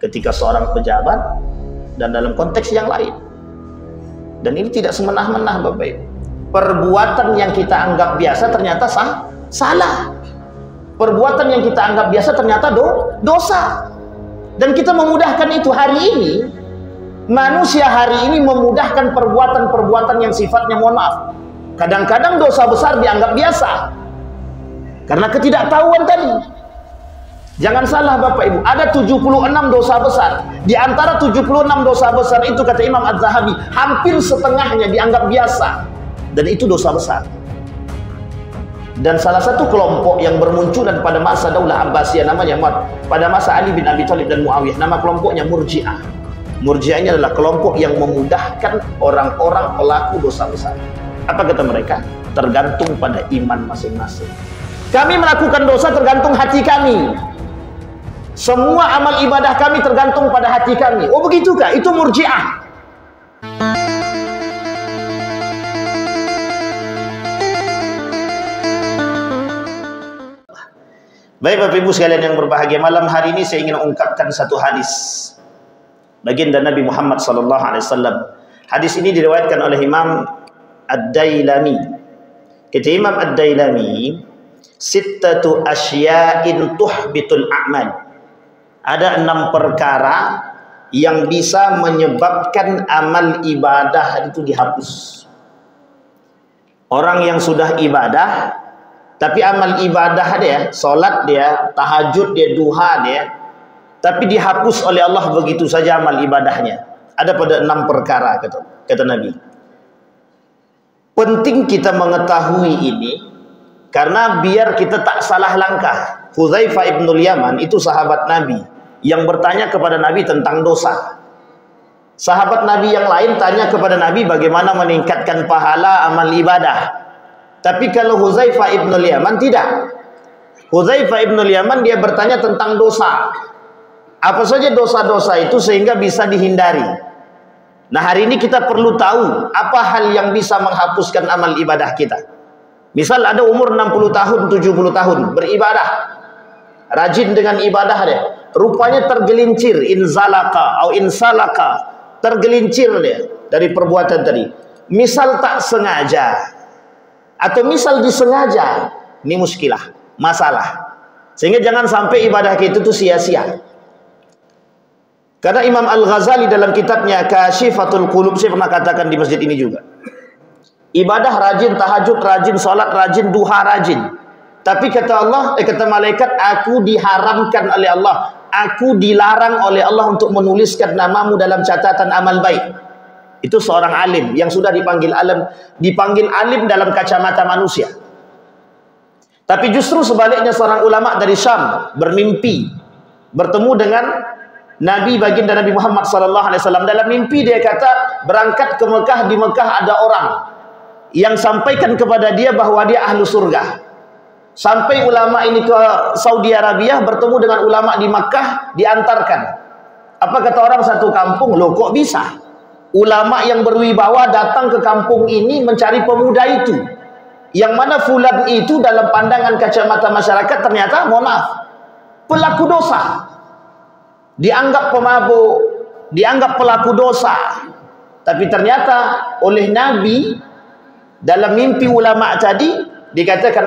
ketika seorang pejabat dan dalam konteks yang lain. Dan ini tidak semenah-menah Bapak Ibu. Perbuatan yang kita anggap biasa ternyata salah. Perbuatan yang kita anggap biasa ternyata dosa. Dan kita memudahkan itu. Hari ini manusia hari ini memudahkan perbuatan-perbuatan yang sifatnya, mohon maaf, kadang-kadang dosa besar dianggap biasa karena ketidaktahuan tadi. Jangan salah Bapak Ibu, ada 76 dosa besar. Di antara 76 dosa besar itu, kata Imam Az-Zahabi, hampir setengahnya dianggap biasa, dan itu dosa besar. Dan salah satu kelompok yang bermunculan pada masa Daulah Abbasiyah, namanya pada masa Ali bin Abi Thalib dan Muawiyah, nama kelompoknya Murji'ah. Murji'ah ini adalah kelompok yang memudahkan orang-orang pelaku dosa besar. Apa kata mereka? Tergantung pada iman masing-masing. Kami melakukan dosa tergantung hati kami. Semua amal ibadah kami tergantung pada hati kami. Oh begitukah? Itu Murji'ah. Baik Bapak Ibu sekalian yang berbahagia, malam hari ini saya ingin ungkapkan satu hadis baginda Nabi Muhammad SAW. Hadis ini diriwayatkan oleh Imam Ad-Dailami. Kata Imam Ad-Dailami, sittatu asya'in tuhbitul a'mal. Ada 6 perkara yang bisa menyebabkan amal ibadah itu dihapus. Orang yang sudah ibadah tapi amal ibadah dia, solat dia, tahajud dia, duha dia, tapi dihapus oleh Allah begitu saja amal ibadahnya. Ada pada 6 perkara kata Nabi. Penting kita mengetahui ini karena biar kita tak salah langkah. Hudzaifah ibnul Yaman itu sahabat Nabi yang bertanya kepada Nabi tentang dosa. Sahabat Nabi yang lain tanya kepada Nabi bagaimana meningkatkan pahala amal ibadah. Tapi kalau Hudzaifah ibnul Yaman tidak. Hudzaifah ibnul Yaman dia bertanya tentang dosa. Apa saja dosa-dosa itu sehingga bisa dihindari. Nah hari ini kita perlu tahu apa hal yang bisa menghapuskan amal ibadah kita. Misal ada umur 60 tahun, 70 tahun beribadah, rajin dengan ibadah dia, rupanya tergelincir, inzalaka atau insalaka, tergelincir dia dari perbuatan tadi. Misal tak sengaja atau misal disengaja, ini muskilah, masalah. Sehingga jangan sampai ibadah kita itu sia-sia. Karena Imam Al-Ghazali dalam kitabnya Kashifatul Qulub, saya pernah katakan di masjid ini juga, ibadah rajin, tahajud rajin, salat rajin, duha rajin. Tapi kata Allah, kata malaikat, aku diharamkan oleh Allah, aku dilarang oleh Allah untuk menuliskan namamu dalam catatan amal baik. Itu seorang alim yang sudah dipanggil alim dalam kacamata manusia. Tapi justru sebaliknya seorang ulama dari Syam bermimpi bertemu dengan Nabi baginda Nabi Muhammad SAW. Dalam mimpi dia kata berangkat ke Mekah, di Mekah ada orang yang sampaikan kepada dia bahwa dia ahlu surga. Sampai ulama ini ke Saudi Arabia bertemu dengan ulama di Makkah, diantarkan. Apa kata orang satu kampung? Loh kok bisa? Ulama yang berwibawa datang ke kampung ini mencari pemuda itu, yang mana fulan itu dalam pandangan kacamata masyarakat ternyata, mohon maaf, pelaku dosa, dianggap pemabuk, dianggap pelaku dosa. Tapi ternyata oleh Nabi dalam mimpi ulama tadi dikatakan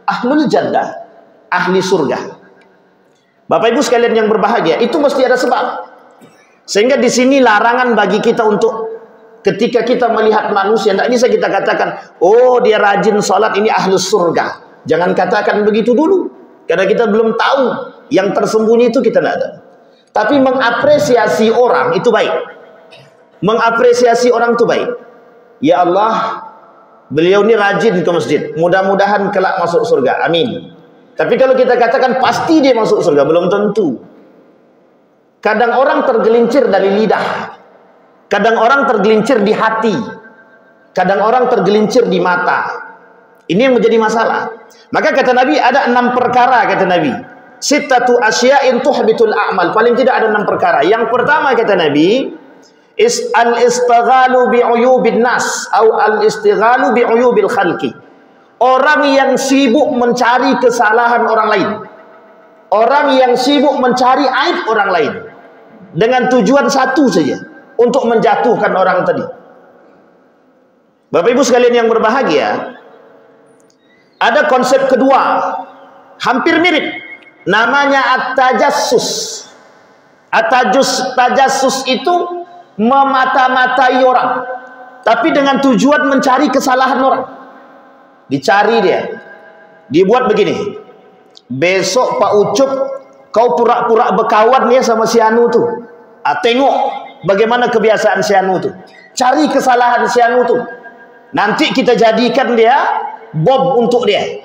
ahlul jannah, ahli surga. Bapak Ibu sekalian yang berbahagia, itu mesti ada sebab. Sehingga di sini larangan bagi kita untuk ketika kita melihat manusia, tidak bisa kita katakan, oh dia rajin sholat, ini ahlus surga. Jangan katakan begitu dulu, karena kita belum tahu yang tersembunyi itu, kita tidak tahu. Tapi mengapresiasi orang itu baik. Mengapresiasi orang itu baik. Ya Allah, beliau ini rajin ke masjid, mudah-mudahan kelak masuk surga, amin. Tapi kalau kita katakan pasti dia masuk surga, belum tentu. Kadang orang tergelincir dari lidah, kadang orang tergelincir di hati, kadang orang tergelincir di mata. Ini yang menjadi masalah. Maka kata Nabi ada 6 perkara, kata Nabi. Sittatu asya'in tuhbitul a'mal. Paling tidak ada 6 perkara. Yang pertama kata Nabi, al-istighalu bi'uyubin nas atau al-istighalu bi'uyubil khalqi. Orang yang sibuk mencari kesalahan orang lain. Orang yang sibuk mencari aib orang lain dengan tujuan satu saja, untuk menjatuhkan orang tadi. Bapak Ibu sekalian yang berbahagia, ada konsep kedua, hampir mirip, namanya at-tajassus. Tajassus itu memata-matai orang, tapi dengan tujuan mencari kesalahan orang. Dicari dia, dibuat begini, besok Pak Ucup kau pura-pura berkawan ya sama si Anu tuh. Tengok bagaimana kebiasaan si Anu tuh, cari kesalahan si Anu tuh. Nanti kita jadikan dia bom untuk dia,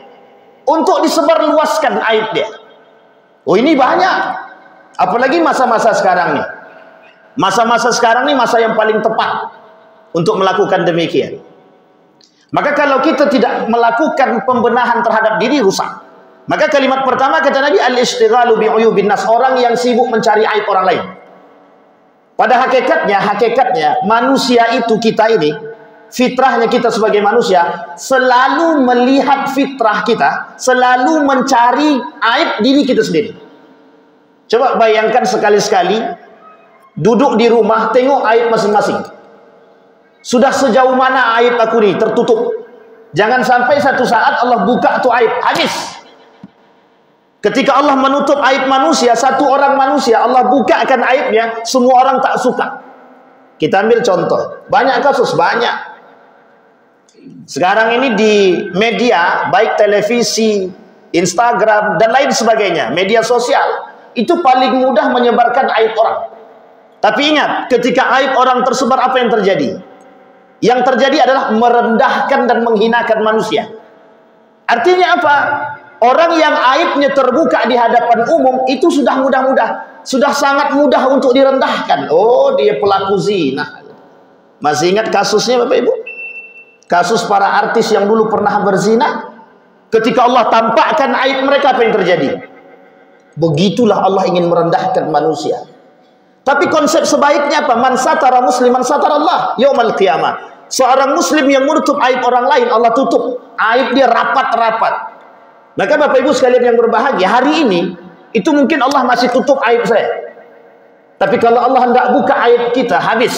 untuk disebarluaskan aib dia. Oh, ini banyak, apalagi masa-masa sekarang nih. Masa-masa sekarang nih masa yang paling tepat untuk melakukan demikian. Maka kalau kita tidak melakukan pembenahan terhadap diri, rusak. Maka kalimat pertama kata Nabi, al-ishtighalu bi'uyubin nas, orang yang sibuk mencari aib orang lain. Pada hakikatnya manusia itu, kita ini, fitrahnya kita sebagai manusia selalu melihat fitrah kita, selalu mencari aib diri kita sendiri. Coba bayangkan sekali-sekali duduk di rumah, tengok aib masing-masing. Sudah sejauh mana aib aku ini tertutup? Jangan sampai satu saat Allah buka tuh aib, habis. Ketika Allah menutup aib manusia, satu orang manusia Allah bukakan aibnya, semua orang tak suka. Kita ambil contoh, banyak kasus, banyak. Sekarang ini di media, baik televisi, Instagram, dan lain sebagainya, media sosial, itu paling mudah menyebarkan aib orang. Tapi ingat, ketika aib orang tersebar, apa yang terjadi? Yang terjadi adalah merendahkan dan menghinakan manusia. Artinya apa? Orang yang aibnya terbuka di hadapan umum, itu sudah mudah-mudah, sudah sangat mudah untuk direndahkan. Oh, dia pelaku zina. Masih ingat kasusnya Bapak Ibu? Kasus para artis yang dulu pernah berzina, ketika Allah tampakkan aib mereka, apa yang terjadi? Begitulah Allah ingin merendahkan manusia. Tapi konsep sebaiknya apa? Man satara musliman satara Allah yaumal qiyamah. Seorang muslim yang menutup aib orang lain, Allah tutup aib dia rapat-rapat. Maka Bapak Ibu sekalian yang berbahagia, hari ini itu mungkin Allah masih tutup aib saya. Tapi kalau Allah hendak buka aib kita, habis.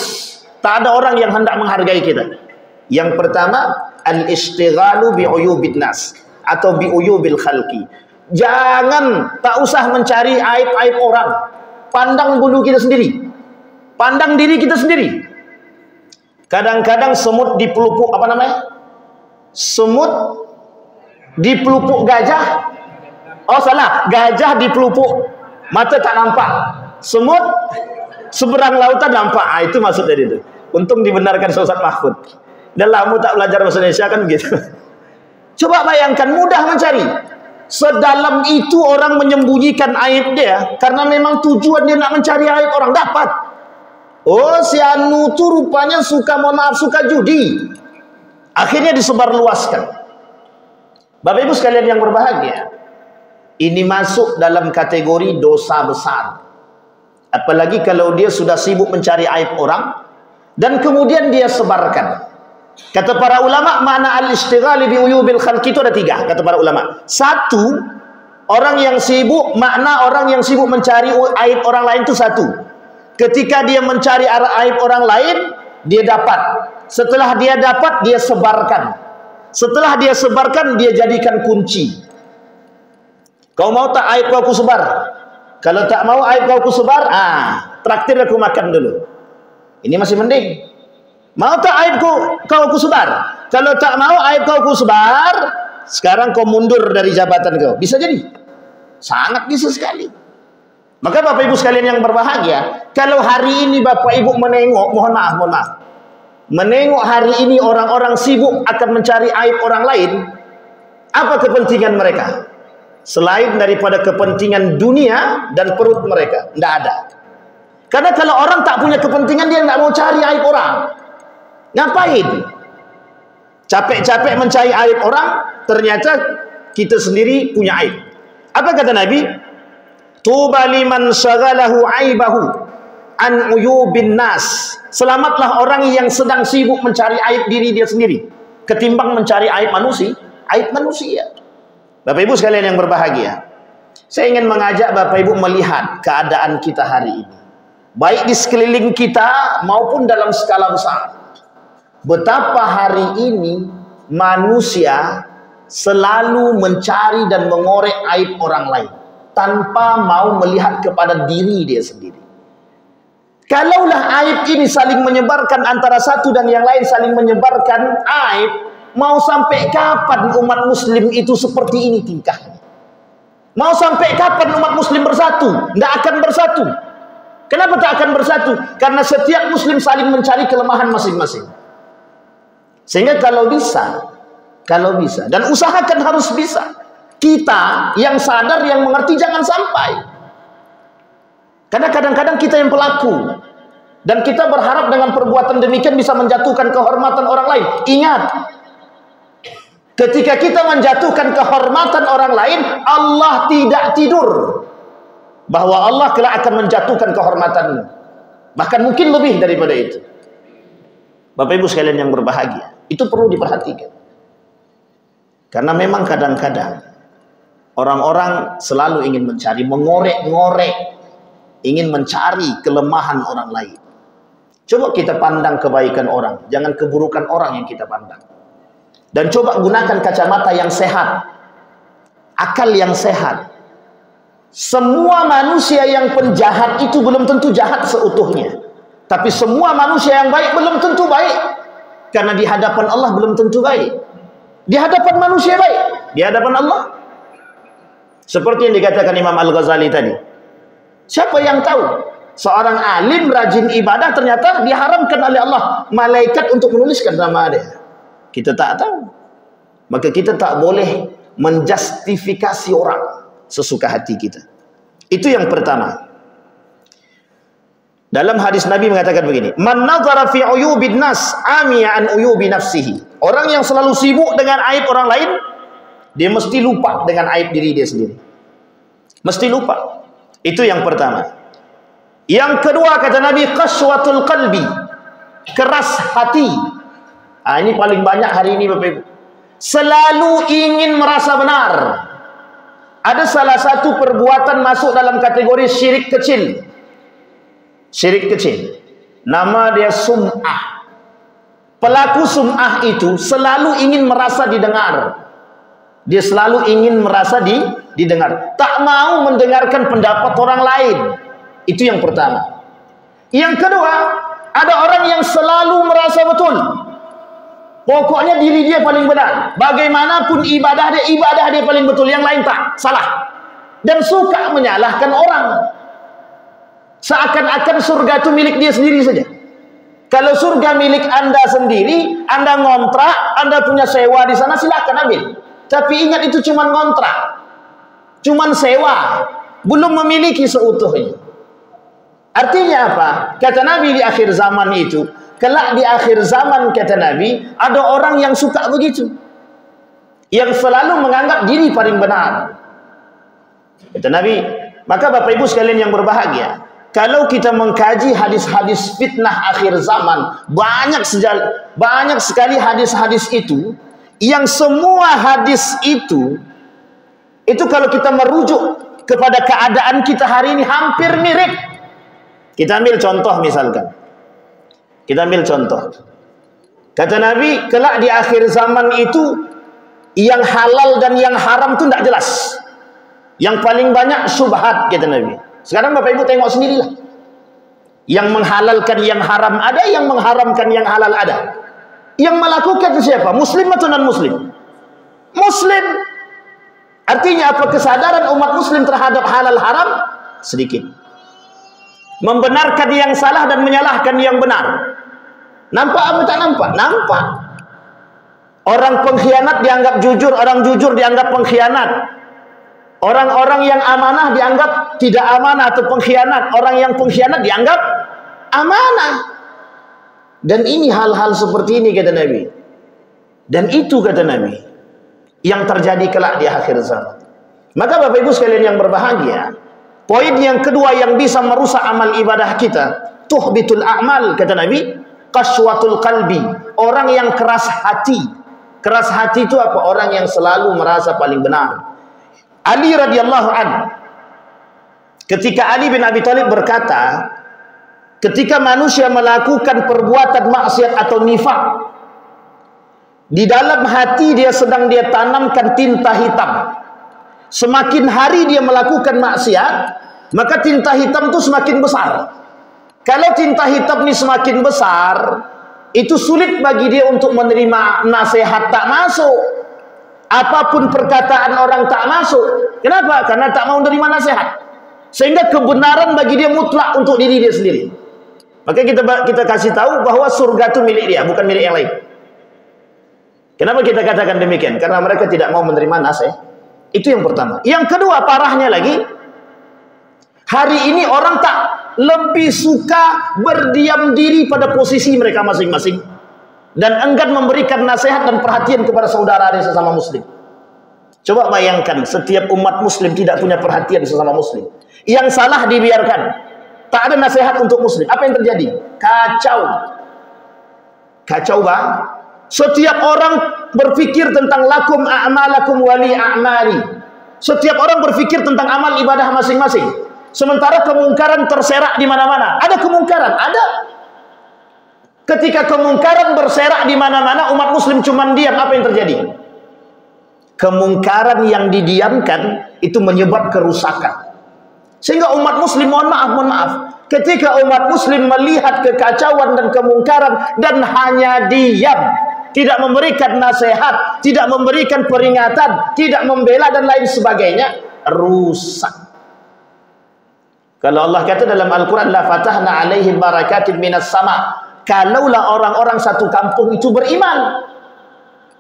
Tak ada orang yang hendak menghargai kita. Yang pertama, al-ishtighalu bi'uyubin nas atau bi'uyubil khalqi. Jangan, tak usah mencari aib-aib orang. Pandang bulu kita sendiri, pandang diri kita sendiri. Kadang-kadang semut di pelupuk, apa namanya? Semut di pelupuk gajah. Oh salah, gajah di pelupuk mata tak nampak, semut seberang lautan nampak. Itu maksud dari itu. Untung dibenarkan Ustaz Mahfud. Dan lama tak belajar bahasa Indonesia kan begitu. Coba bayangkan, mudah mencari. Sedalam itu orang menyembunyikan aib dia, karena memang tujuan dia nak mencari aib orang, dapat. Oh, si Anu tu rupanya suka, mohon maaf, suka judi. Akhirnya disebarluaskan. Bapak Ibu sekalian yang berbahagia, ini masuk dalam kategori dosa besar. Apalagi kalau dia sudah sibuk mencari aib orang dan kemudian dia sebarkan. Kata para ulama, makna al-ishtighali bi uyubil khalqi itu ada 3, kata para ulama. 1, orang yang sibuk, makna orang yang sibuk mencari aib orang lain itu 1. Ketika dia mencari aib orang lain, dia dapat. Setelah dia dapat, dia sebarkan. Setelah dia sebarkan, dia jadikan kunci. Kau mau tak aib kau aku sebar? Kalau tak mau aib kau aku sebar, traktir aku makan dulu. Ini masih mending. Mau tak aib kau aku sebar? Kalau tak mau aib kau aku sebar, sekarang kau mundur dari jabatan kau. Bisa jadi. Sangat bisa sekali. Maka Bapak Ibu sekalian yang berbahagia, kalau hari ini Bapak Ibu menengok, mohon maaf, menengok hari ini orang-orang sibuk akan mencari aib orang lain, apa kepentingan mereka? Selain daripada kepentingan dunia dan perut mereka, tidak ada. Karena kalau orang tak punya kepentingan, dia tidak mau cari aib orang. Ngapain? Capek-capek mencari aib orang, ternyata kita sendiri punya aib. Apa kata Nabi? Tuba liman syaghalahu aibahu an uyubin nas. Selamatlah orang yang sedang sibuk mencari aib diri dia sendiri, ketimbang mencari aib manusia. Bapak Ibu sekalian yang berbahagia, Saya ingin mengajak Bapak Ibu melihat keadaan kita hari ini, baik di sekeliling kita maupun dalam skala besar. Betapa hari ini manusia selalu mencari dan mengorek aib orang lain tanpa mau melihat kepada diri dia sendiri. Kalaulah aib ini saling menyebarkan, antara satu dan yang lain saling menyebarkan aib, mau sampai kapan umat muslim itu seperti ini tingkahnya? Mau sampai kapan umat muslim bersatu? Tidak akan bersatu. Kenapa tak akan bersatu? Karena setiap muslim saling mencari kelemahan masing-masing. Sehingga kalau bisa, dan usahakan harus bisa, kita yang sadar, yang mengerti, jangan sampai. Karena kadang-kadang kita yang pelaku, dan kita berharap dengan perbuatan demikian bisa menjatuhkan kehormatan orang lain. Ingat, ketika kita menjatuhkan kehormatan orang lain, Allah tidak tidur, bahwa Allah kelak akan menjatuhkan kehormatanmu, bahkan mungkin lebih daripada itu. Bapak Ibu sekalian yang berbahagia, itu perlu diperhatikan. Karena memang kadang-kadang orang-orang selalu ingin mencari, mengorek-ngorek, ingin mencari kelemahan orang lain. Coba kita pandang kebaikan orang, jangan keburukan orang yang kita pandang. Dan coba gunakan kacamata yang sehat, akal yang sehat. Semua manusia yang penjahat itu belum tentu jahat seutuhnya, tapi semua manusia yang baik belum tentu baik. Karena di hadapan Allah belum tentu baik. Di hadapan manusia baik, di hadapan Allah. Seperti yang dikatakan Imam Al-Ghazali tadi, siapa yang tahu seorang alim rajin ibadah ternyata diharamkan oleh Allah malaikat untuk menuliskan nama dia? Kita tak tahu. Maka kita tak boleh menjustifikasi orang sesuka hati kita. Itu yang pertama. Dalam hadis Nabi mengatakan begini, man nazara fi uyubin nas amiya an uyubi nafsihi. Orang yang selalu sibuk dengan aib orang lain, dia mesti lupa dengan aib diri dia sendiri. Mesti lupa. Itu yang pertama. Yang kedua kata Nabi, qaswatul qalbi, keras hati. Ini paling banyak hari ini Bapak Ibu. Selalu ingin merasa benar. Ada salah satu perbuatan masuk dalam kategori syirik kecil. Syirik kecil. Nama dia sum'ah. Pelaku sum'ah itu selalu ingin merasa didengar. Dia selalu ingin merasa didengar. Tak mau mendengarkan pendapat orang lain. Itu yang pertama. Yang kedua, ada orang yang selalu merasa betul. Pokoknya diri dia paling benar. Bagaimanapun ibadah dia paling betul. Yang lain tak, salah. Dan suka menyalahkan orang. Seakan-akan surga itu milik dia sendiri saja. Kalau surga milik Anda sendiri, Anda ngontrak, Anda punya sewa di sana, silahkan ambil. Tapi ingat itu cuma ngontrak, cuma sewa, belum memiliki seutuhnya. Artinya apa? Kata Nabi di akhir zaman itu, kelak di akhir zaman kata Nabi, ada orang yang suka begitu, yang selalu menganggap diri paling benar. Kata Nabi, maka Bapak Ibu sekalian yang berbahagia, kalau kita mengkaji hadis-hadis fitnah akhir zaman, banyak sekali hadis-hadis itu, yang semua hadis itu kalau kita merujuk kepada keadaan kita hari ini hampir mirip. Kita ambil contoh misalkan. Kita ambil contoh. Kata Nabi, kelak di akhir zaman itu yang halal dan yang haram itu tidak jelas. Yang paling banyak syubhat kata Nabi. Sekarang Bapak Ibu tengok sendirilah. Yang menghalalkan yang haram ada, yang mengharamkan yang halal ada. Yang melakukan itu siapa? Muslim atau non-muslim? Muslim. Artinya apa? Kesadaran umat muslim terhadap halal haram sedikit. Membenarkan yang salah dan menyalahkan yang benar. Nampak apa tak nampak? Nampak. Orang pengkhianat dianggap jujur, orang jujur dianggap pengkhianat. Orang-orang yang amanah dianggap tidak amanah atau pengkhianat. Orang yang pengkhianat dianggap amanah. Dan ini hal-hal seperti ini kata Nabi. Dan itu kata Nabi yang terjadi kelak di akhir zaman. Maka Bapak Ibu sekalian yang berbahagia, poin yang kedua yang bisa merusak amal ibadah kita, tuhbitul a'mal kata Nabi, qaswatul qalbi, orang yang keras hati. Keras hati itu apa? Orang yang selalu merasa paling benar. Ali radhiyallahu an Ketika Ali bin Abi Thalib berkata, ketika manusia melakukan perbuatan maksiat atau nifak, di dalam hati dia sedang dia tanamkan tinta hitam. Semakin hari dia melakukan maksiat, maka tinta hitam itu semakin besar. Kalau tinta hitam ini semakin besar, itu sulit bagi dia untuk menerima nasihat, tak masuk. Apapun perkataan orang tak masuk. Kenapa? Karena tak mau menerima nasihat. Sehingga kebenaran bagi dia mutlak untuk diri dia sendiri. Maka kita kasih tahu bahwa surga itu milik dia, bukan milik yang lain. Kenapa kita katakan demikian? Karena mereka tidak mau menerima nasihat. Itu yang pertama. Yang kedua, parahnya lagi, hari ini orang tak lebih suka berdiam diri pada posisi mereka masing-masing dan enggan memberikan nasihat dan perhatian kepada saudara dia sesama muslim. Coba bayangkan, setiap umat muslim tidak punya perhatian sesama muslim. Yang salah dibiarkan, tak ada nasihat untuk muslim. Apa yang terjadi? Kacau. Kacau bang. Setiap orang berpikir tentang lakum a'malakum wali a'mali. Setiap orang berpikir tentang amal ibadah masing-masing. Sementara kemungkaran terserak di mana-mana. Ada kemungkaran, ada. Ketika kemungkaran berserak di mana-mana, umat muslim cuma diam, apa yang terjadi? Kemungkaran yang didiamkan itu menyebab kerusakan. Sehingga umat muslim, mohon maaf, ketika umat muslim melihat kekacauan dan kemungkaran dan hanya diam, tidak memberikan nasihat, tidak memberikan peringatan, tidak membela dan lain sebagainya, rusak. Kalau Allah kata dalam Al-Quran, la fatahna alaihim barakatin minas sama. Kalaulah orang-orang satu kampung itu beriman.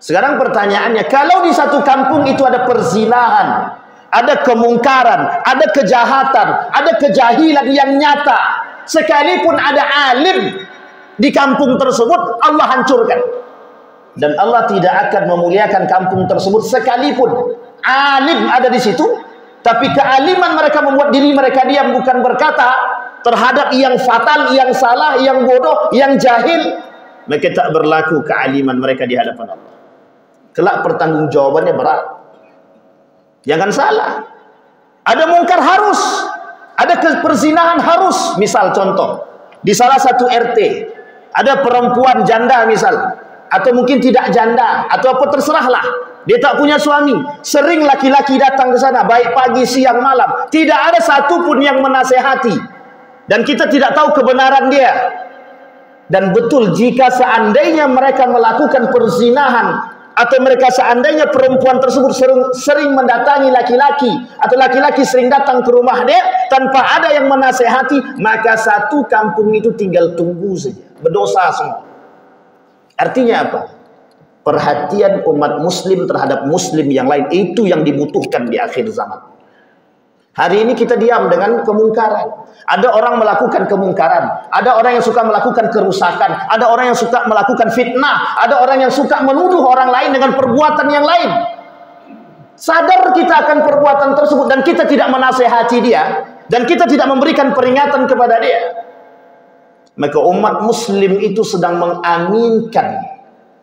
Sekarang pertanyaannya, kalau di satu kampung itu ada perzinahan, ada kemungkaran, ada kejahatan, ada kejahilan yang nyata, sekalipun ada alim di kampung tersebut, Allah hancurkan. Dan Allah tidak akan memuliakan kampung tersebut sekalipun alim ada di situ. Tapi kealiman mereka membuat diri mereka diam, bukan berkata terhadap yang fatal, yang salah, yang bodoh, yang jahil. Mereka tak berlaku kealiman mereka di hadapan Allah. Kelak pertanggungjawabannya berat. Jangan salah. Ada mungkar harus, ada perzinahan harus. Misal contoh, di salah satu RT ada perempuan janda misal, atau mungkin tidak janda, atau apa terserahlah. Dia tak punya suami. Sering laki-laki datang ke sana, baik pagi, siang, malam. Tidak ada satupun yang menasehati. Dan kita tidak tahu kebenaran dia. Dan betul, jika seandainya mereka melakukan perzinahan, atau mereka seandainya perempuan tersebut sering mendatangi laki-laki, atau laki-laki sering datang ke rumah dia, tanpa ada yang menasehati, maka satu kampung itu tinggal tunggu saja. Berdosa semua. Artinya apa? Perhatian umat muslim terhadap muslim yang lain, itu yang dibutuhkan di akhir zaman. Hari ini kita diam dengan kemungkaran. Ada orang melakukan kemungkaran, ada orang yang suka melakukan kerusakan, ada orang yang suka melakukan fitnah, ada orang yang suka menuduh orang lain dengan perbuatan yang lain. Sadar kita akan perbuatan tersebut dan kita tidak menasehati dia, dan kita tidak memberikan peringatan kepada dia, maka umat muslim itu sedang mengaminkan,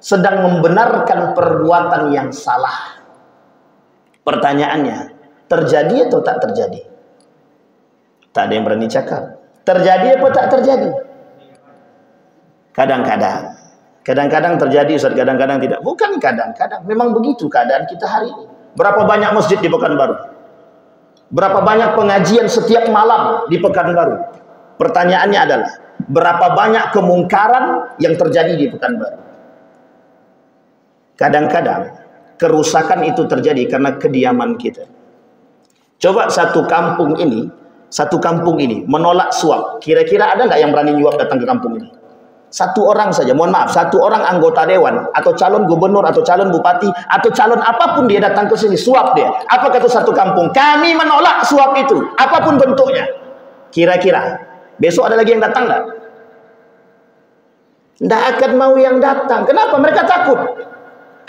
sedang membenarkan perbuatan yang salah. Pertanyaannya, terjadi atau tak terjadi? Tak ada yang berani cakap. Terjadi apa tak terjadi? Kadang-kadang. Kadang-kadang terjadi, Ustaz, kadang-kadang tidak. Bukan kadang-kadang, memang begitu keadaan kita hari ini. Berapa banyak masjid di Pekanbaru? Berapa banyak pengajian setiap malam di Pekanbaru? Pertanyaannya adalah, berapa banyak kemungkaran yang terjadi di Pekanbaru? Kadang-kadang kerusakan itu terjadi karena kediaman kita. Coba satu kampung ini menolak suap. Kira-kira ada nggak yang berani nyuap datang ke kampung ini? Satu orang saja, mohon maaf, satu orang anggota dewan atau calon gubernur atau calon bupati atau calon apapun dia datang ke sini, suap dia. Apa kata satu kampung? Kami menolak suap itu, apapun bentuknya. Kira-kira besok ada lagi yang datang nggak? Nggak akan mau yang datang. Kenapa? Mereka takut.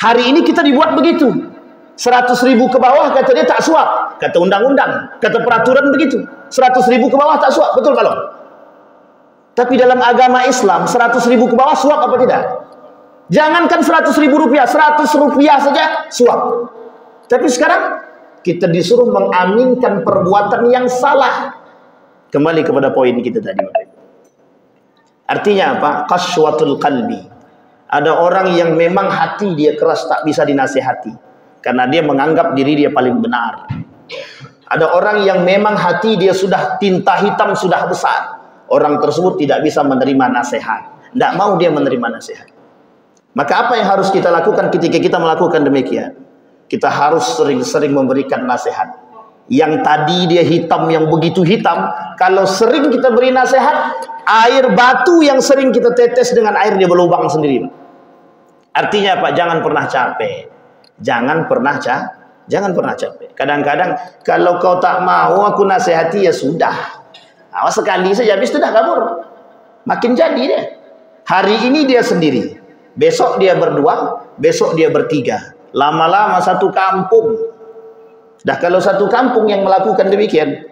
Hari ini kita dibuat begitu. 100.000 ke bawah kata dia tak suap. Kata undang-undang, kata peraturan begitu. 100.000 ke bawah tak suap. Betul kalau? Tapi dalam agama Islam 100.000 ke bawah suap apa tidak? Jangankan 100.000 rupiah, 100 rupiah saja suap. Tapi sekarang kita disuruh mengaminkan perbuatan yang salah. Kembali kepada poin kita tadi. Artinya apa? Qaswatul qalbi. Ada orang yang memang hati dia keras, tak bisa dinasihati karena dia menganggap diri dia paling benar. Ada orang yang memang hati dia sudah tinta hitam, sudah besar. Orang tersebut tidak bisa menerima nasihat, tidak mau dia menerima nasihat. Maka apa yang harus kita lakukan ketika kita melakukan demikian? Kita harus sering-sering memberikan nasihat. Yang tadi dia hitam, yang begitu hitam, kalau sering kita beri nasihat, air batu yang sering kita tetes dengan air dia berlubang sendiri. Artinya apa? Jangan pernah capek. Jangan pernah capek. Kadang-kadang kalau kau tak mau aku nasihati, ya sudah. Awas sekali saja, habis itu dah kabur. Makin jadi dia. Hari ini dia sendiri, besok dia berdua, besok dia bertiga. Lama-lama satu kampung. Dah kalau satu kampung yang melakukan demikian,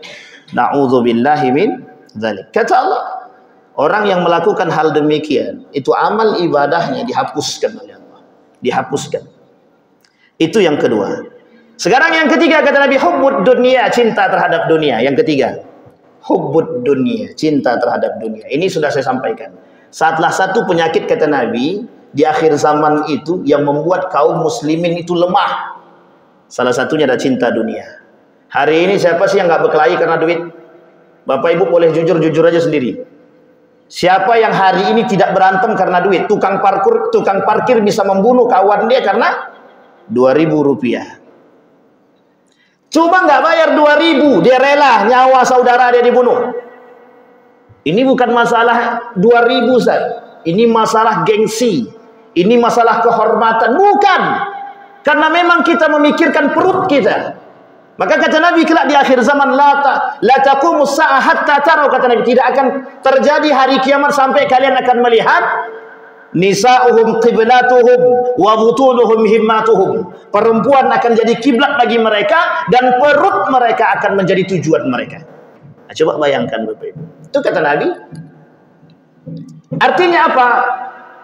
na'udzubillahi min dzalik. Kata Allah, orang yang melakukan hal demikian, itu amal ibadahnya dihapuskan oleh Allah. Dihapuskan. Itu yang kedua. Sekarang yang ketiga, kata Nabi, hubbud dunia, cinta terhadap dunia. Yang ketiga, hubbud dunia, cinta terhadap dunia. Ini sudah saya sampaikan. Salah satu penyakit, kata Nabi, di akhir zaman itu yang membuat kaum muslimin itu lemah. Salah satunya adalah cinta dunia. Hari ini siapa sih yang nggak berkelahi karena duit? Bapak Ibu boleh jujur-jujur aja sendiri. Siapa yang hari ini tidak berantem karena duit? Tukang parkir bisa membunuh kawan dia karena 2.000 rupiah. Cuma nggak bayar 2.000, dia rela nyawa saudara dia dibunuh. Ini bukan masalah 2.000, Ustaz. Ini masalah gengsi. Ini masalah kehormatan. Bukan. Karena memang kita memikirkan perut kita. Maka kata Nabi, kelak di akhir zaman, la taqumus sa'ah hatta taraw, kata Nabi, tidak akan terjadi hari kiamat sampai kalian akan melihat nisa'uhum qiblatuhum wa butunuhum himmatuhum. Perempuan akan jadi kiblat bagi mereka dan perut mereka akan menjadi tujuan mereka. Nah, coba bayangkan Bapak Ibu. Itu kata Nabi. Artinya apa?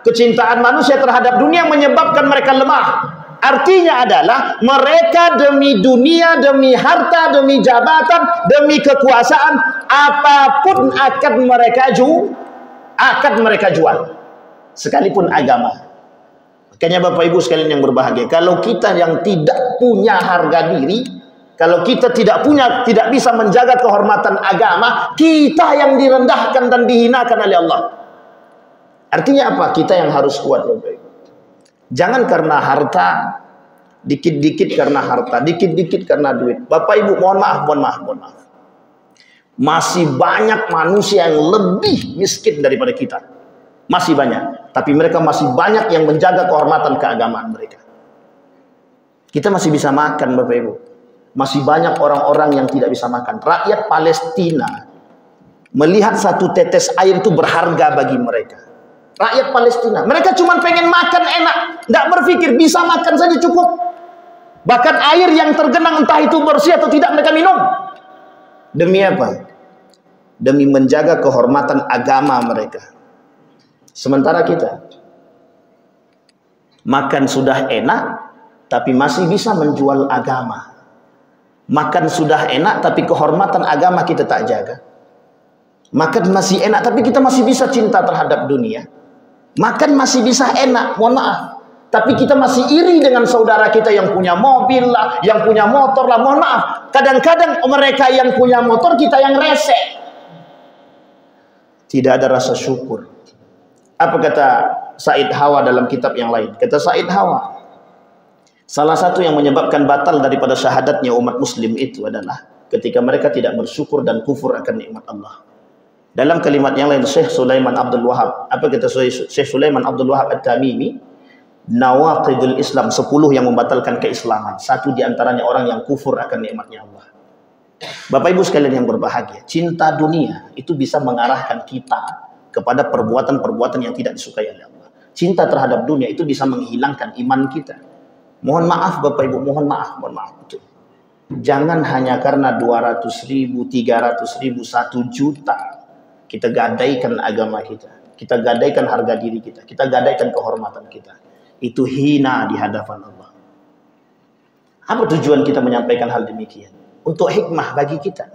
Kecintaan manusia terhadap dunia menyebabkan mereka lemah. Artinya adalah mereka demi dunia, demi harta, demi jabatan, demi kekuasaan, apapun akan mereka jual. Sekalipun agama. Makanya Bapak Ibu sekalian yang berbahagia, kalau kita yang tidak punya harga diri, kalau kita tidak bisa menjaga kehormatan agama, kita yang direndahkan dan dihinakan oleh Allah. Artinya apa? Kita yang harus kuat, Bapak Ibu. Jangan karena harta, dikit-dikit karena harta, dikit-dikit karena duit. Bapak Ibu, mohon maaf. Masih banyak manusia yang lebih miskin daripada kita. Masih banyak. Tapi mereka masih banyak yang menjaga kehormatan keagamaan mereka. Kita masih bisa makan, Bapak Ibu. Masih banyak orang-orang yang tidak bisa makan. Rakyat Palestina melihat satu tetes air itu berharga bagi mereka. Rakyat Palestina, mereka cuma pengen makan enak, tidak berpikir bisa makan saja cukup. Bahkan air yang tergenang entah itu bersih atau tidak mereka minum. Demi apa? Demi menjaga kehormatan agama mereka. Sementara kita makan sudah enak, tapi masih bisa menjual agama. Makan sudah enak, tapi kehormatan agama kita tak jaga. Makan masih enak, tapi kita masih bisa cinta terhadap dunia. Makan masih bisa enak, mohon maaf. Tapi kita masih iri dengan saudara kita yang punya mobil lah, yang punya motor lah, mohon maaf. Kadang-kadang mereka yang punya motor, kita yang resek. Tidak ada rasa syukur. Apa kata Said Hawa dalam kitab yang lain? Kata Said Hawa, salah satu yang menyebabkan batal daripada syahadatnya umat muslim itu adalah ketika mereka tidak bersyukur dan kufur akan nikmat Allah. Dalam kalimat yang lain, Syekh Sulaiman Abdul Wahab, apa kata Syekh Sulaiman Abdul Wahab At-Tamimi? Nawaqidul Islam, 10 yang membatalkan keislaman. Satu diantaranya orang yang kufur akan nikmatnya Allah. Bapak Ibu sekalian yang berbahagia, cinta dunia itu bisa mengarahkan kita kepada perbuatan-perbuatan yang tidak disukai oleh Allah. Cinta terhadap dunia itu bisa menghilangkan iman kita. Mohon maaf Bapak Ibu, mohon maaf. Betul. Jangan hanya karena 200.000, 300.000, 1 juta kita gadaikan agama kita, kita gadaikan harga diri kita, kita gadaikan kehormatan kita. Itu hina di hadapan Allah. Apa tujuan kita menyampaikan hal demikian? Untuk hikmah bagi kita.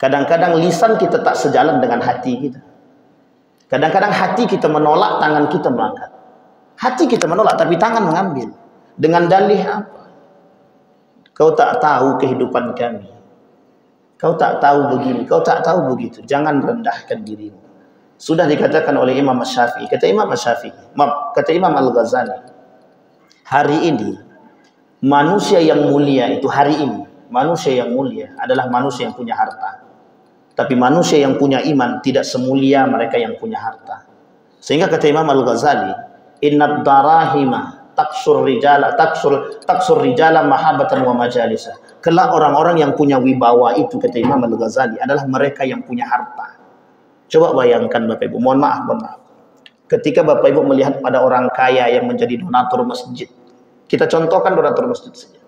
Kadang-kadang lisan kita tak sejalan dengan hati kita. Kadang-kadang hati kita menolak, tangan kita mengangkat. Hati kita menolak, tapi tangan mengambil. Dengan dalih apa? Kau tak tahu kehidupan kami. Kau tak tahu begini, kau tak tahu begitu. Jangan rendahkan dirimu. Sudah dikatakan oleh Imam Syafi'i. Kata Imam Syafi'i, kata Imam Al-Ghazali, hari ini manusia yang mulia itu manusia yang mulia adalah manusia yang punya harta. Tapi manusia yang punya iman tidak semulia mereka yang punya harta. Sehingga kata Imam Al-Ghazali, innad darahima taksur rijala mahabbatan wa majalisa. Kelak orang-orang yang punya wibawa itu, kata Imam Al-Ghazali, adalah mereka yang punya harta. Coba bayangkan Bapak Ibu, mohon maaf. Ketika Bapak Ibu melihat pada orang kaya yang menjadi donatur masjid, kita contohkan donatur masjid saja.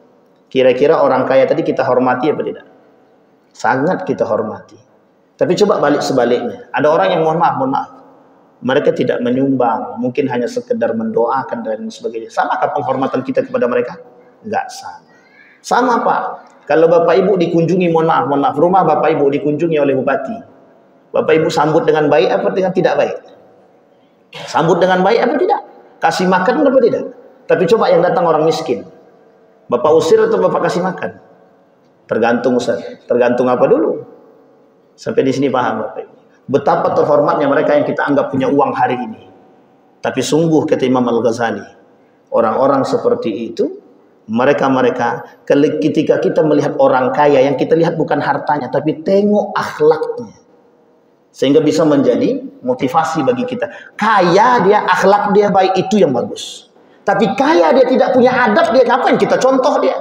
Kira-kira orang kaya tadi kita hormati apa tidak? Sangat kita hormati. Tapi coba balik sebaliknya. Ada orang yang mohon maaf, mereka tidak menyumbang, mungkin hanya sekedar mendoakan dan sebagainya. Samakah penghormatan kita kepada mereka? Enggak sama. Sama Pak. Kalau Bapak Ibu dikunjungi, mohon maaf, rumah Bapak Ibu dikunjungi oleh bupati, Bapak Ibu sambut dengan baik apa dengan tidak baik? Sambut dengan baik apa tidak? Kasih makan apa tidak? Tapi coba yang datang orang miskin, Bapak usir atau Bapak kasih makan? Tergantung Ustaz. Tergantung apa dulu? Sampai di sini paham Bapak Ibu? Betapa terhormatnya mereka yang kita anggap punya uang hari ini. Tapi sungguh kata Imam Al-Ghazali, orang-orang seperti itu, mereka ketika kita melihat orang kaya, yang kita lihat bukan hartanya, tapi tengok akhlaknya. Sehingga bisa menjadi motivasi bagi kita. Kaya dia, akhlak dia baik, itu yang bagus. Tapi kaya dia tidak punya adab, dia ngapain kita contoh dia?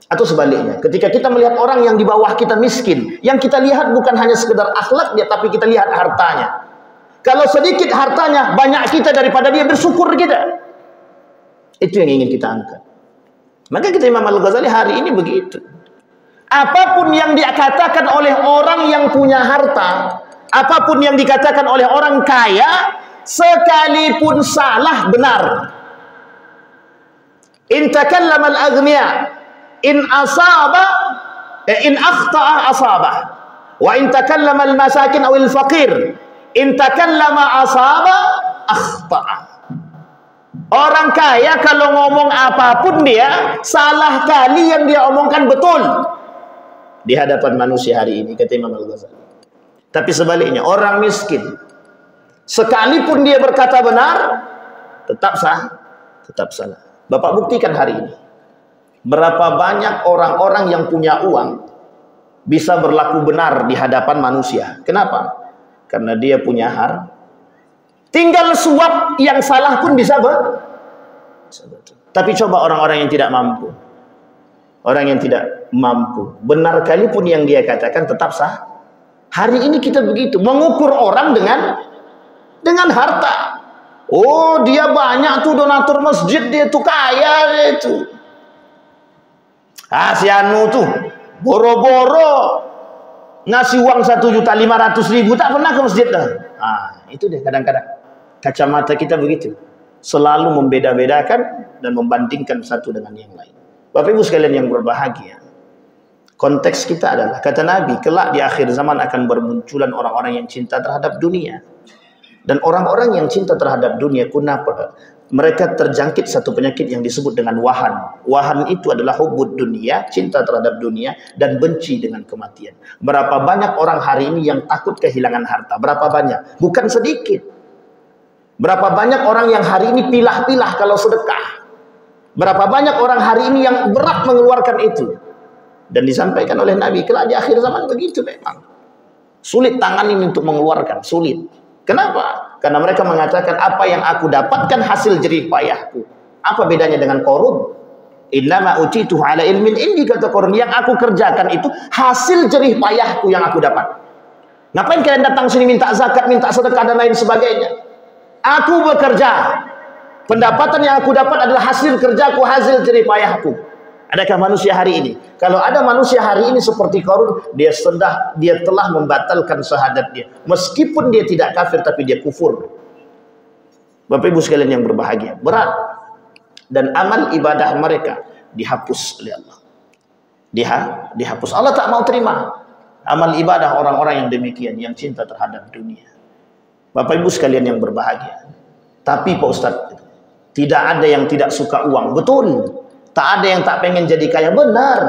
Atau sebaliknya, ketika kita melihat orang yang di bawah kita miskin, yang kita lihat bukan hanya sekedar akhlak dia, tapi kita lihat hartanya. Kalau sedikit hartanya, banyak kita daripada dia, bersyukur kita. Itu yang ingin kita angkat. Maka kita Imam Al-Ghazali hari ini begitu. Apapun yang dikatakan oleh orang yang punya harta, apapun yang dikatakan oleh orang kaya, sekalipun salah benar. In takallama al-aghniya, in akhta'a asabah. Wa in takallama al-masakin aw al-faqir, in takallama asaba akhta'a. Orang kaya kalau ngomong apapun dia, salah kali yang dia omongkan betul di hadapan manusia hari ini, kata Imam Al-Ghazali. Tapi sebaliknya, orang miskin sekalipun dia berkata benar, tetap salah. Bapak buktikan hari ini, berapa banyak orang-orang yang punya uang bisa berlaku benar di hadapan manusia. Kenapa? Karena dia punya harta. Tinggal suap yang salah pun bisa betul. Tapi coba orang-orang yang tidak mampu. Orang yang tidak mampu, benar kali pun yang dia katakan tetap sah. Hari ini kita begitu, mengukur orang dengan harta. Oh, dia banyak tuh donatur masjid, dia tuh kaya itu. Si anu tuh boro-boro ngasih uang 1.500.000 tak pernah ke masjid dah. Itu deh kadang-kadang kacamata kita begitu, selalu membeda-bedakan dan membandingkan satu dengan yang lain. Bapak Ibu sekalian yang berbahagia, konteks kita adalah, kata Nabi, kelak di akhir zaman akan bermunculan orang-orang yang cinta terhadap dunia. Dan orang-orang yang cinta terhadap dunia, kenapa? Mereka terjangkit satu penyakit yang disebut dengan wahan. Wahan itu adalah hubbud dunia, cinta terhadap dunia, dan benci dengan kematian. Berapa banyak orang hari ini yang takut kehilangan harta? Berapa banyak? Bukan sedikit. Berapa banyak orang yang hari ini pilah-pilah kalau sedekah? Berapa banyak orang hari ini yang berat mengeluarkan itu? Dan disampaikan oleh Nabi, kelak di akhir zaman begitu memang. Sulit tangan ini untuk mengeluarkan, sulit. Kenapa? Karena mereka mengatakan, apa yang aku dapatkan hasil jerih payahku. Apa bedanya dengan korun? Innama utitu ala ilmin indi, kata korun. Yang aku kerjakan itu hasil jerih payahku yang aku dapat. Ngapain kalian datang sini minta zakat, minta sedekah dan lain sebagainya? Aku bekerja. Pendapatan yang aku dapat adalah hasil kerjaku, hasil jerih payahku. Adakah manusia hari ini? Kalau ada manusia hari ini seperti Qarun, dia telah membatalkan syahadat dia. Meskipun dia tidak kafir, tapi dia kufur. Bapak Ibu sekalian yang berbahagia, berat. Dan amal ibadah mereka dihapus oleh Allah. Dihapus. Allah tak mau terima. Amal ibadah orang-orang yang demikian, yang cinta terhadap dunia. Bapak Ibu sekalian yang berbahagia. Tapi Pak Ustadz, tidak ada yang tidak suka uang. Betul. Tak ada yang tak pengen jadi kaya. Benar.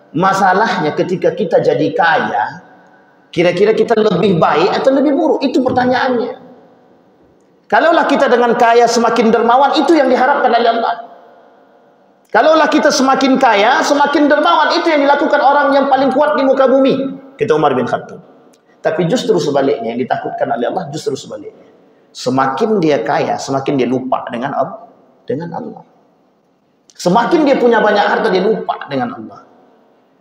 Masalahnya ketika kita jadi kaya, kira-kira kita lebih baik atau lebih buruk? Itu pertanyaannya. Kalaulah kita dengan kaya semakin dermawan, itu yang diharapkan oleh Allah. Kalaulah kita semakin kaya, semakin dermawan, itu yang dilakukan orang yang paling kuat di muka bumi. Kita Umar bin Khattab. Tapi justru sebaliknya, yang ditakutkan oleh Allah justru sebaliknya. Semakin dia kaya, semakin dia lupa dengan Allah. Semakin dia punya banyak harta, dia lupa dengan Allah.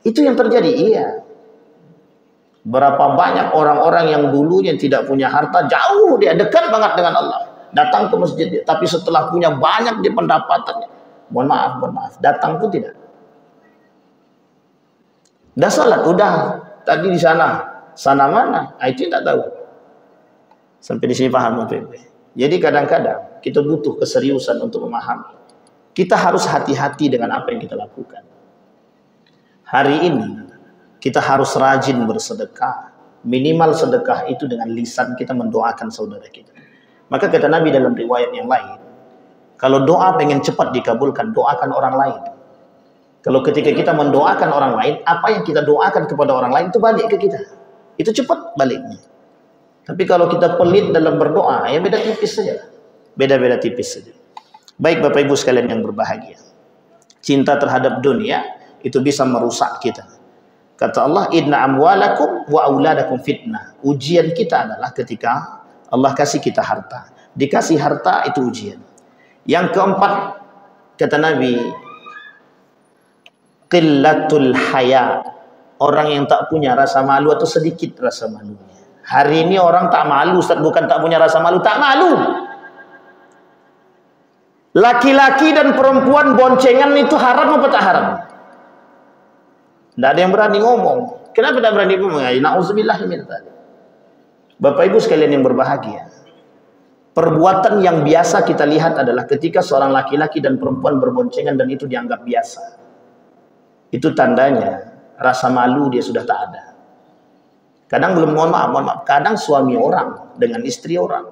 Itu yang terjadi, iya. Berapa banyak orang-orang yang dulunya tidak punya harta, jauh dia, dekat banget dengan Allah. Datang ke masjid dia, tapi setelah punya banyak dia pendapatannya. Mohon maaf, datang pun tidak. Dah salat, udah. Tadi di sana mana? Itu tak tahu. Sampai di sini paham, Bapak Ibu. Jadi kadang-kadang kita butuh keseriusan untuk memahami. Kita harus hati-hati dengan apa yang kita lakukan. Hari ini kita harus rajin bersedekah. Minimal sedekah itu dengan lisan kita mendoakan saudara kita. Maka kata Nabi dalam riwayat yang lain, kalau doa pengen cepat dikabulkan, doakan orang lain. Kalau ketika kita mendoakan orang lain, apa yang kita doakan kepada orang lain itu balik ke kita. Itu cepat baliknya. Tapi kalau kita pelit dalam berdoa, ya beda tipis saja. Beda-beda tipis saja. Baik Bapak Ibu sekalian yang berbahagia. Cinta terhadap dunia itu bisa merusak kita. Kata Allah, inna amwalakum wa auladakum fitnah. Ujian kita adalah ketika Allah kasih kita harta. Dikasih harta itu ujian. Yang keempat, kata Nabi, qillatul haya. Orang yang tak punya rasa malu atau sedikit rasa malunya. Hari ini orang tak malu, Ustaz, bukan tak punya rasa malu, tak malu. Laki-laki dan perempuan boncengan itu haram apa tak haram? Tidak ada yang berani ngomong. Kenapa tak berani ngomong? Na'udzubillah min dzalik. Bapak Ibu sekalian yang berbahagia. Perbuatan yang biasa kita lihat adalah ketika seorang laki-laki dan perempuan berboncengan dan itu dianggap biasa. Itu tandanya rasa malu dia sudah tak ada. Kadang belum, mohon maaf, kadang suami orang dengan istri orang,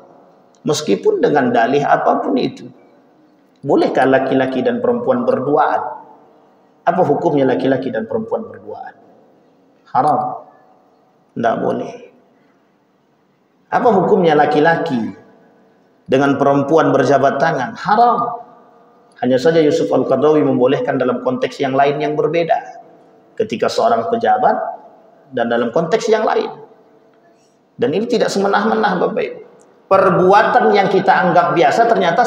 meskipun dengan dalih apapun itu, bolehkah laki-laki dan perempuan berduaan? Apa hukumnya laki-laki dan perempuan berduaan? Haram. Tidak boleh. Apa hukumnya laki-laki dengan perempuan berjabat tangan? Haram. Hanya saja Yusuf Al-Qaradawi membolehkan dalam konteks yang lain yang berbeda. Ketika seorang pejabat dan dalam konteks yang lain. Dan ini tidak semenah-menah Bapak Ibu. Perbuatan yang kita anggap biasa ternyata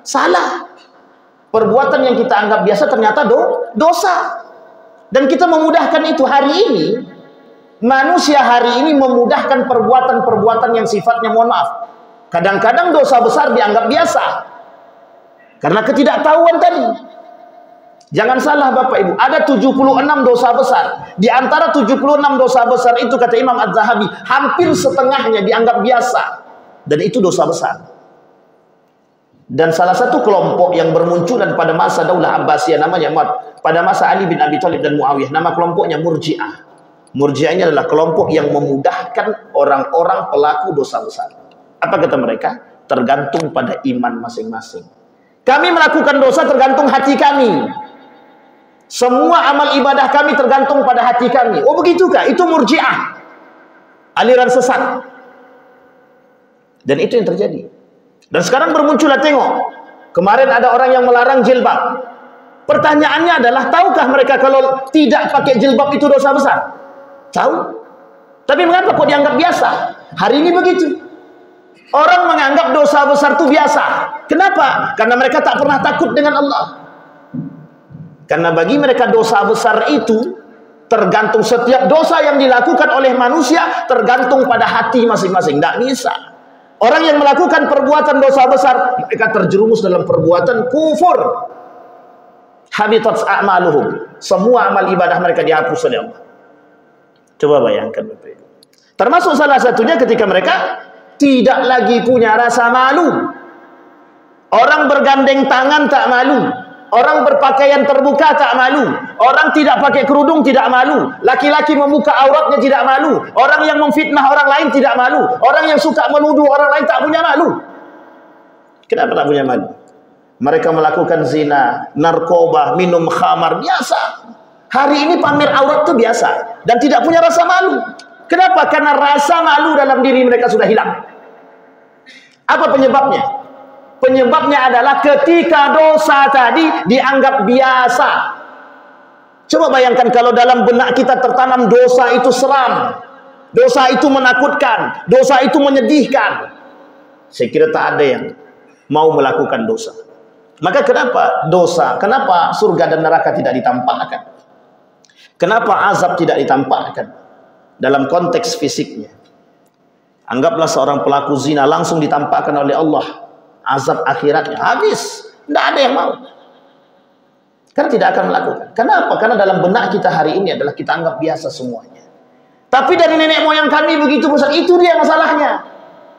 salah. Perbuatan yang kita anggap biasa ternyata dosa. Dan kita memudahkan itu. Hari ini manusia hari ini memudahkan perbuatan-perbuatan yang sifatnya, mohon maaf, kadang-kadang dosa besar dianggap biasa karena ketidaktahuan tadi. Jangan salah Bapak Ibu, ada 76 dosa besar. Di antara 76 dosa besar itu kata Imam Az-Zahabi, hampir setengahnya dianggap biasa. Dan itu dosa besar. Dan salah satu kelompok yang bermunculan pada masa Daulah Abbasiyah namanya pada masa Ali bin Abi Thalib dan Muawiyah, nama kelompoknya Murji'ah. Murji'ah ini adalah kelompok yang memudahkan orang-orang pelaku dosa besar. Apa kata mereka? Tergantung pada iman masing-masing. Kami melakukan dosa tergantung hati kami. Semua amal ibadah kami tergantung pada hati kami. Oh begitukah? Itu Murji'ah. Aliran sesat. Dan itu yang terjadi. Dan sekarang bermunculan, tengok. Kemarin ada orang yang melarang jilbab. Pertanyaannya adalah, tahukah mereka kalau tidak pakai jilbab itu dosa besar? Tahu. Tapi mengapa kok dianggap biasa? Hari ini begitu. Orang menganggap dosa besar itu biasa. Kenapa? Karena mereka tak pernah takut dengan Allah. Karena bagi mereka dosa besar itu tergantung, setiap dosa yang dilakukan oleh manusia tergantung pada hati masing-masing. Tidak bisa. Orang yang melakukan perbuatan dosa besar, mereka terjerumus dalam perbuatan kufur. Habitat a'maluhum. Semua amal ibadah mereka dihapus oleh Allah. Coba bayangkan Bapak Ibu. Termasuk salah satunya ketika mereka tidak lagi punya rasa malu. Orang bergandeng tangan tak malu. Orang berpakaian terbuka tak malu. Orang tidak pakai kerudung tidak malu. Laki-laki membuka auratnya tidak malu. Orang yang memfitnah orang lain tidak malu. Orang yang suka menuduh orang lain tak punya malu. Kenapa tak punya malu? Mereka melakukan zina, narkoba, minum khamar, biasa. Hari ini pamer aurat itu biasa. Dan tidak punya rasa malu. Kenapa? Karena rasa malu dalam diri mereka sudah hilang. Apa penyebabnya? Penyebabnya adalah ketika dosa tadi dianggap biasa. Coba bayangkan kalau dalam benak kita tertanam dosa itu seram, dosa itu menakutkan, dosa itu menyedihkan. Saya kira tak ada yang mau melakukan dosa. Maka kenapa dosa, kenapa surga dan neraka tidak ditampakkan? Kenapa azab tidak ditampakkan? Dalam konteks fisiknya. Anggaplah seorang pelaku zina langsung ditampakkan oleh Allah azab akhiratnya, habis, tidak ada yang mau. Karena tidak akan melakukan. Kenapa? Karena dalam benak kita hari ini adalah kita anggap biasa semuanya. Tapi dari nenek moyang kami begitu besar, itu dia masalahnya.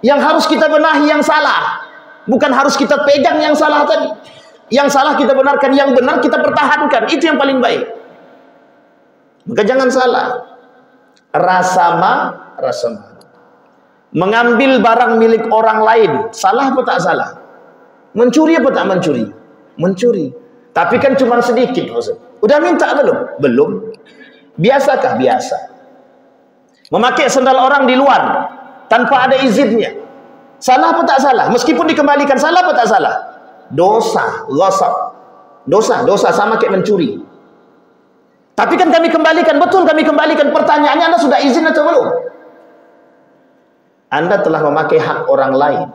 Yang harus kita benahi yang salah, bukan harus kita pegang yang salah tadi. Yang salah kita benarkan, yang benar kita pertahankan. Itu yang paling baik. Maka jangan salah. Rasa malu. Mengambil barang milik orang lain, salah apa tak salah? Mencuri apa tak mencuri? Mencuri. Tapi kan cuma sedikit, Ustaz. Udah minta belum? Belum. Biasakah? Biasa. Memakai sandal orang di luar tanpa ada izinnya, salah apa tak salah? Meskipun dikembalikan, salah apa tak salah? Dosa, ghasab. Dosa sama kayak mencuri. Tapi kan kami kembalikan, betul kami kembalikan. Pertanyaannya, Anda sudah izin atau belum? Anda telah memakai hak orang lain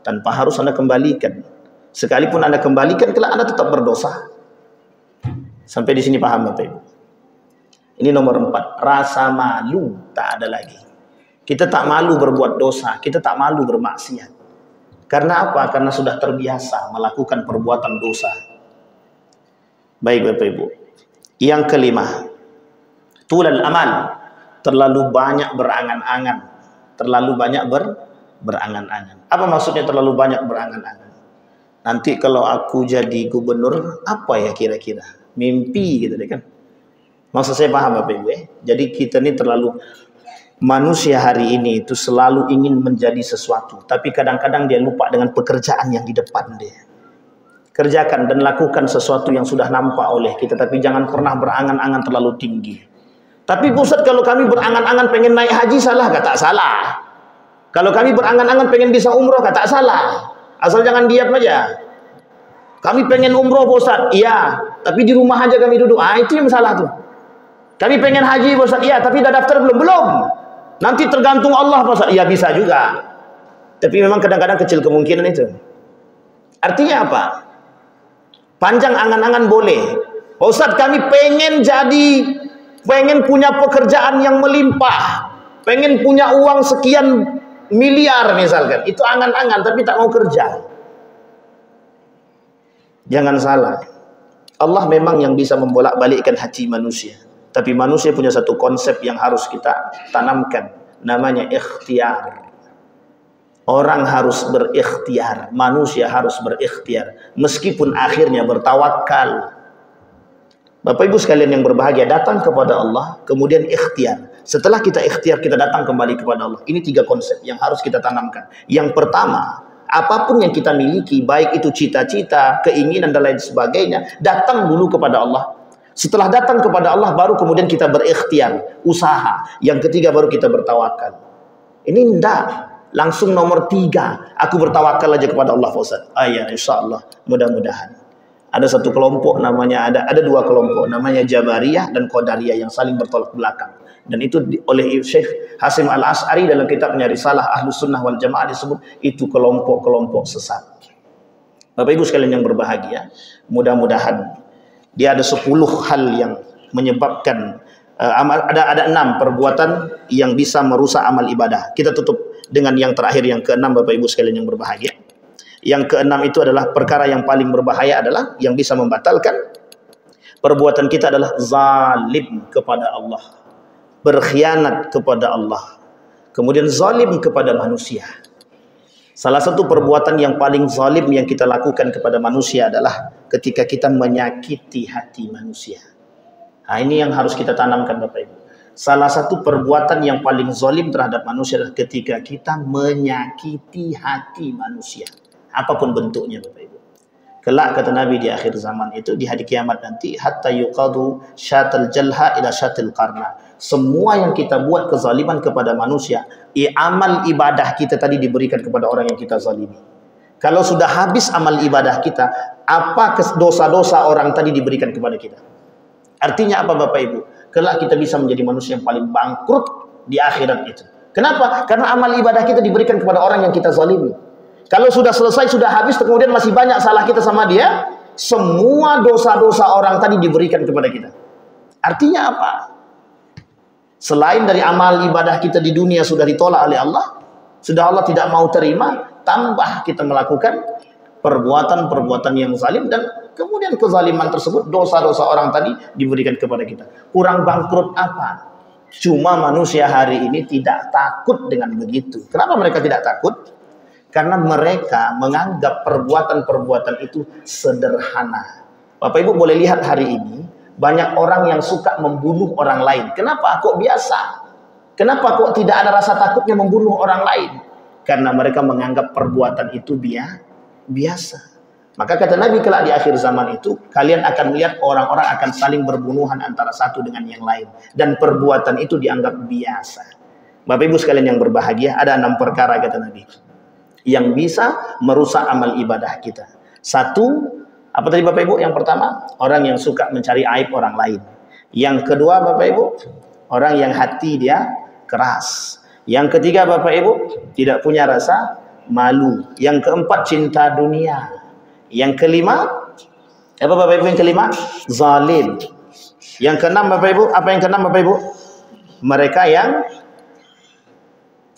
tanpa harus Anda kembalikan. Sekalipun Anda kembalikan, kelak Anda tetap berdosa. Sampai di sini paham Bapak Ibu? Ini nomor 4. Rasa malu tak ada lagi. Kita tak malu berbuat dosa, kita tak malu bermaksiat. Karena apa? Karena sudah terbiasa melakukan perbuatan dosa. Baik Bapak Ibu. Yang kelima, tulal amal, terlalu banyak berangan-angan. Terlalu banyak berangan-angan. Apa maksudnya terlalu banyak berangan-angan? Nanti kalau aku jadi gubernur, apa ya kira-kira? Mimpi gitu deh kan. Maksud saya paham Bapak Ibu ya? Jadi kita ini terlalu, manusia hari ini itu selalu ingin menjadi sesuatu. Tapi kadang-kadang dia lupa dengan pekerjaan yang di depan dia. Kerjakan dan lakukan sesuatu yang sudah nampak oleh kita. Tapi jangan pernah berangan-angan terlalu tinggi. Tapi Ustaz, kalau kami berangan-angan pengen naik haji, salah? Tak salah. Kalau kami berangan-angan pengen bisa umroh, tak salah. Asal jangan diam aja. Kami pengen umroh Ustaz, iya, tapi di rumah aja kami duduk. Itu yang salah tuh. Kami pengen haji Ustaz, iya, tapi dah daftar belum? Belum. Nanti tergantung Allah Ustaz. Iya bisa juga. Tapi memang kadang-kadang kecil kemungkinan itu. Artinya apa? Panjang angan-angan boleh. Ustaz, kami pengen punya pekerjaan yang melimpah, pengen punya uang sekian miliar misalkan. Itu angan-angan tapi tak mau kerja. Jangan salah. Allah memang yang bisa membolak-balikkan hati manusia. Tapi manusia punya satu konsep yang harus kita tanamkan. Namanya ikhtiar. Orang harus berikhtiar. Manusia harus berikhtiar. Meskipun akhirnya bertawakal. Bapak Ibu sekalian yang berbahagia, datang kepada Allah, kemudian ikhtiar. Setelah kita ikhtiar, kita datang kembali kepada Allah. Ini 3 konsep yang harus kita tanamkan. Yang pertama, apapun yang kita miliki, baik itu cita-cita, keinginan dan lain sebagainya, datang dulu kepada Allah. Setelah datang kepada Allah, baru kemudian kita berikhtiar, usaha. Yang ketiga, baru kita bertawakal. Ini enggak. Langsung nomor 3, aku bertawakal aja kepada Allah, Ustaz. Ya, insya Allah, mudah-mudahan. Ada satu kelompok namanya, ada 2 kelompok namanya Jabariyah dan Qadariyah yang saling bertolak belakang. Dan itu oleh Syekh Hasim Al-As'ari dalam kitabnya Risalah Ahlus Sunnah wal Jamaah disebut itu kelompok-kelompok sesat. Bapak Ibu sekalian yang berbahagia, mudah-mudahan dia ada 10 hal yang menyebabkan ada 6 perbuatan yang bisa merusak amal ibadah. Kita tutup dengan yang terakhir, yang ke-6 Bapak Ibu sekalian yang berbahagia. Yang ke-6 itu adalah perkara yang paling berbahaya, adalah yang bisa membatalkan perbuatan kita adalah zalim kepada Allah, berkhianat kepada Allah, kemudian zalim kepada manusia. Salah satu perbuatan yang paling zalim yang kita lakukan kepada manusia adalah ketika kita menyakiti hati manusia. Nah, ini yang harus kita tanamkan Bapak Ibu. Salah satu perbuatan yang paling zalim terhadap manusia adalah ketika kita menyakiti hati manusia. Apapun bentuknya Bapak Ibu. Kelak kata Nabi di akhir zaman itu, di hari kiamat nanti, hatta yuqadu syatal jalha ila syatil qarna. Semua yang kita buat kezaliman kepada manusia, amal ibadah kita tadi diberikan kepada orang yang kita zalimi. Kalau sudah habis amal ibadah kita, apa dosa-dosa orang tadi diberikan kepada kita? Artinya apa Bapak Ibu? Kelak kita bisa menjadi manusia yang paling bangkrut di akhirat itu. Kenapa? Karena amal ibadah kita diberikan kepada orang yang kita zalimi. Kalau sudah selesai, sudah habis, kemudian masih banyak salah kita sama dia, semua dosa-dosa orang tadi diberikan kepada kita. Artinya apa? Selain dari amal ibadah kita di dunia sudah ditolak oleh Allah, sudah Allah tidak mau terima, tambah kita melakukan perbuatan-perbuatan yang zalim, dan kemudian kezaliman tersebut, dosa-dosa orang tadi diberikan kepada kita. Kurang bangkrut apa? Cuma manusia hari ini tidak takut dengan begitu. Kenapa mereka tidak takut? Karena mereka menganggap perbuatan-perbuatan itu sederhana. Bapak Ibu boleh lihat hari ini, banyak orang yang suka membunuh orang lain. Kenapa? Kok biasa? Kenapa kok tidak ada rasa takutnya membunuh orang lain? Karena mereka menganggap perbuatan itu biasa. Maka kata Nabi, kelak di akhir zaman itu, kalian akan melihat orang-orang akan saling berbunuhan antara satu dengan yang lain. Dan perbuatan itu dianggap biasa. Bapak Ibu sekalian yang berbahagia, ada 6 perkara kata Nabi yang bisa merusak amal ibadah kita. 1, apa tadi Bapak Ibu? Yang pertama, orang yang suka mencari aib orang lain. Yang kedua Bapak Ibu, orang yang hati dia keras. Yang ketiga Bapak Ibu, tidak punya rasa malu. Yang keempat, cinta dunia. Yang kelima, apa Bapak Ibu yang kelima? Zalim. Yang keenam Bapak Ibu, apa yang keenam Bapak Ibu? Mereka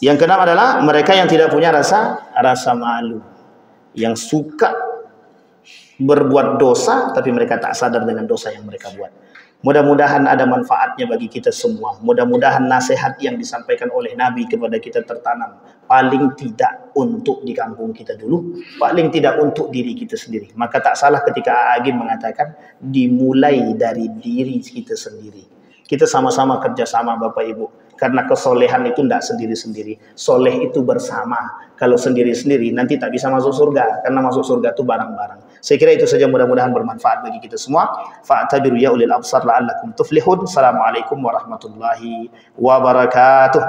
yang keenam adalah mereka yang tidak punya rasa malu. Yang suka berbuat dosa, tapi mereka tak sadar dengan dosa yang mereka buat. Mudah-mudahan ada manfaatnya bagi kita semua. Mudah-mudahan nasihat yang disampaikan oleh Nabi kepada kita tertanam. Paling tidak untuk di kampung kita dulu, paling tidak untuk diri kita sendiri. Maka tak salah ketika Agim mengatakan, dimulai dari diri kita sendiri. Kita sama-sama kerjasama Bapak Ibu. Karena kesolehan itu tidak sendiri-sendiri. Soleh itu bersama. Kalau sendiri-sendiri nanti tak bisa masuk surga. Karena masuk surga itu bareng-bareng. Saya kira itu saja, mudah-mudahan bermanfaat bagi kita semua. Fa'tabiru ya ulil absar la'allakum tuflihun. Assalamualaikum warahmatullahi wabarakatuh.